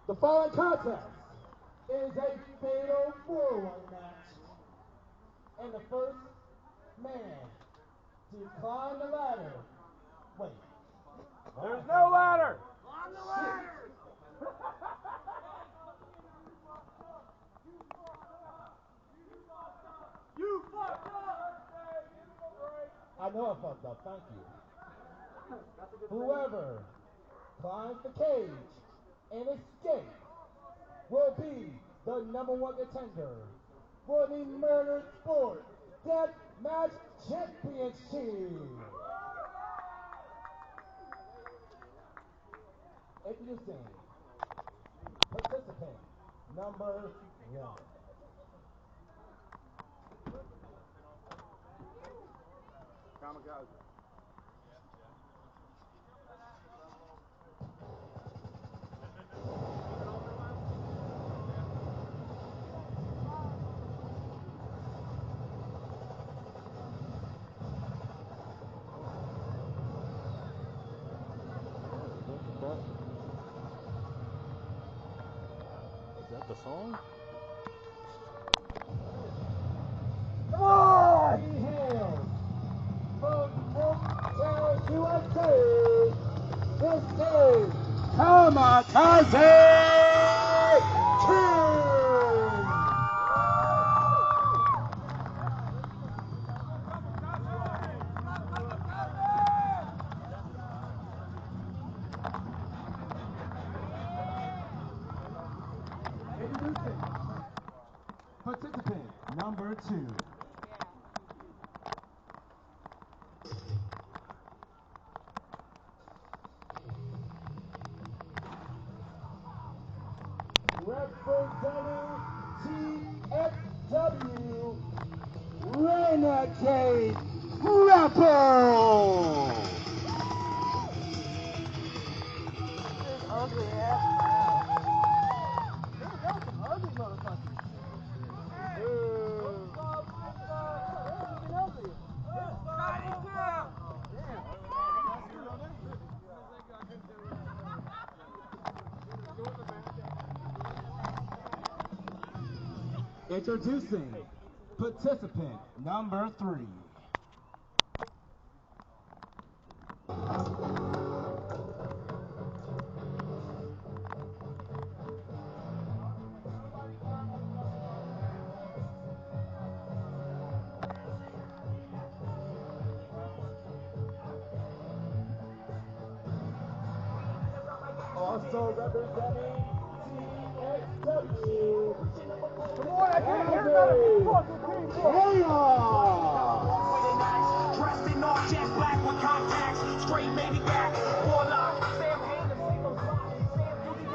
The following contest is a fatal four-way match. And the first man to climb the ladder. Wait. There's no ladder! On the ladder! You fucked up! I know I fucked up, thank you. Whoever climbs the cage and escapes will be the #1 contender for the MurderSport Death Match Championship. Introducing participant #1. Kamakazi. Is that the song? Come on! He hails from Brooktown, USA. This is Kamakazi King! Introducing participant #2. Representing TXW, Renegade Rebel! This ugly ass crowd. Those are some ugly motherfuckers. Introducing participant #3. Also representing TXW. Come on, I can't hear none of these fucking people! Dressed in all jet black with contacts, straight maniac, warlock, Sam Hain, the single sock, Sam Booty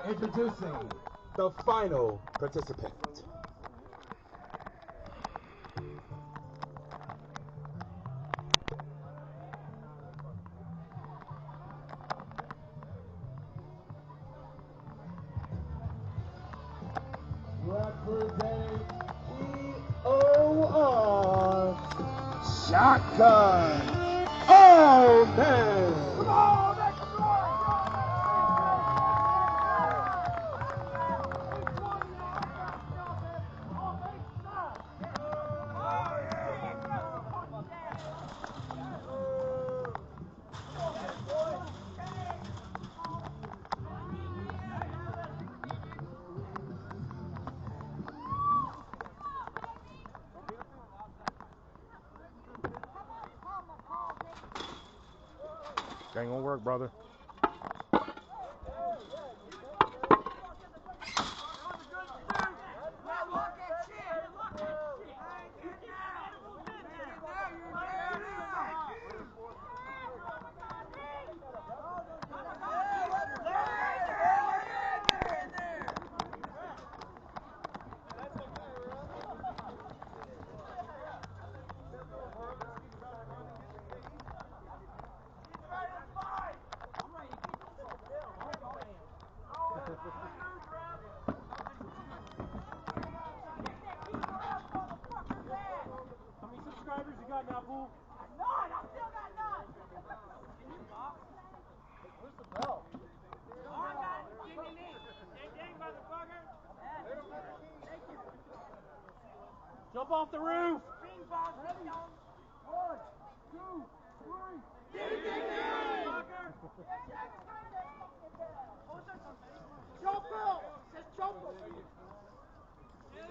Introducing the final participant. Representing EOR Shotgun Allman. Come on, make some noise! Ain't gonna work, brother. How many subscribers you got now, fool? None! I still got none! Where's the bell? I got it! Ding, ding, ding! Ding, ding, motherfucker! Thank you. Jump off the roof! Bing, bong, ding, dong. 1, 2, 3. Ding, ding, ding! Jump out! Just jump him! They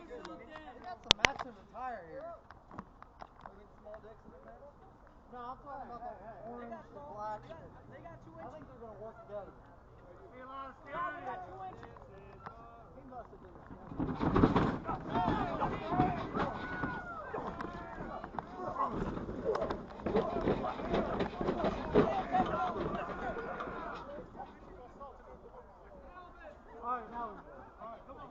got some mats in the tire here. Small dicks in the middle? No, I'm talking about the orange, the black. They got 2 I inches. think they're going to work together. We got 2 inches. He must have been the Alright, now we're good. Alright, come on,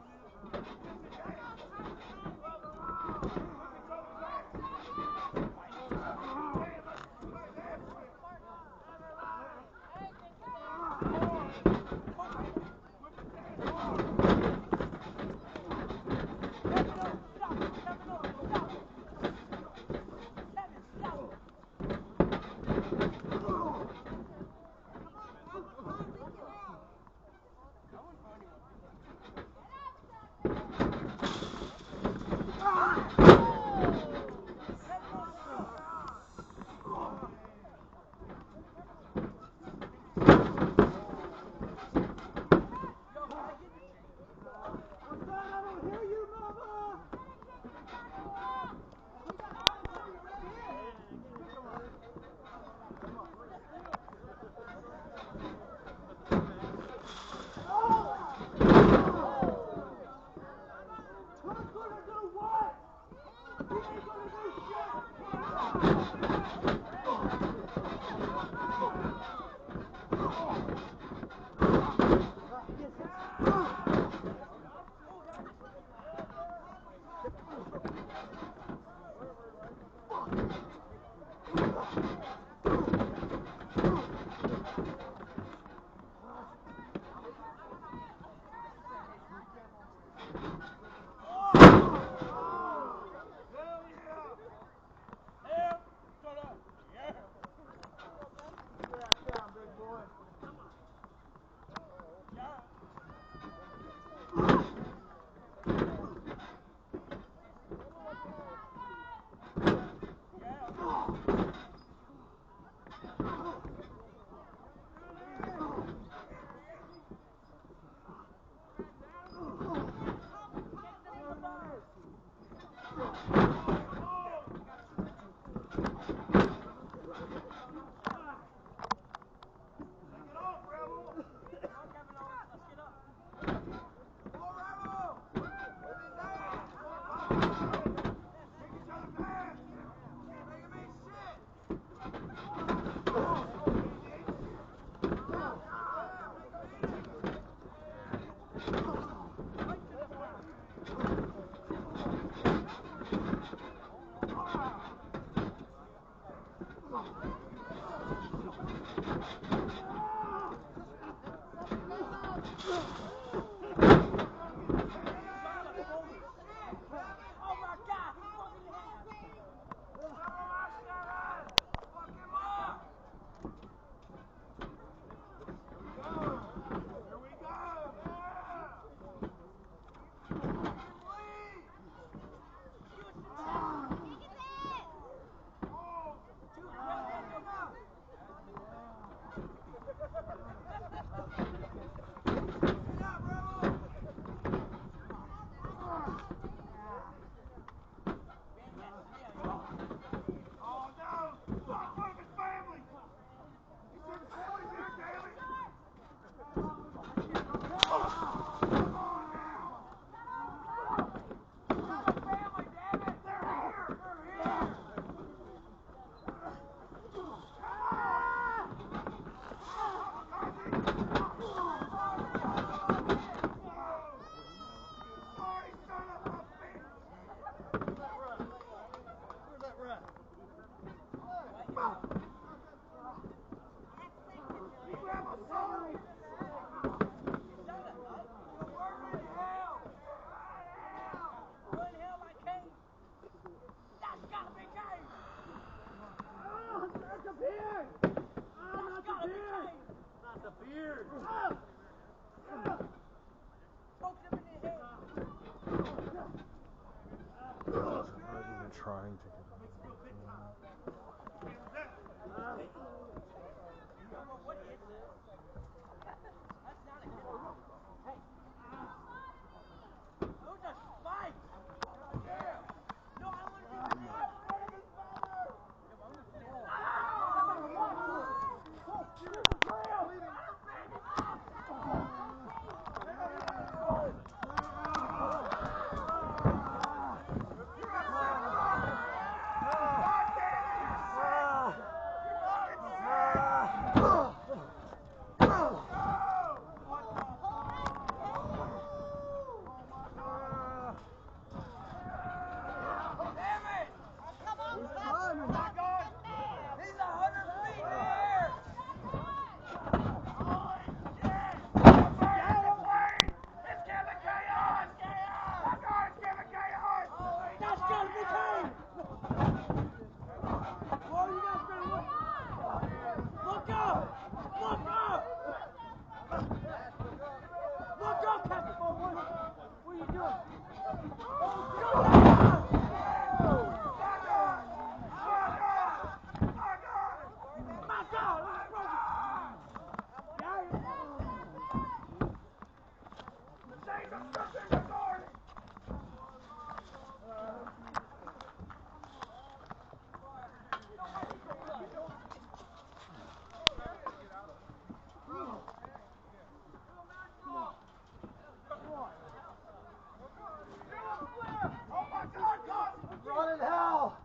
Run in hell!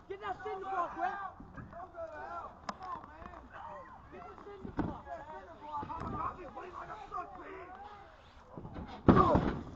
Get that cinder block, Brett. Come on, man. Get the cinder block. Kamakazi playing like a suck, man.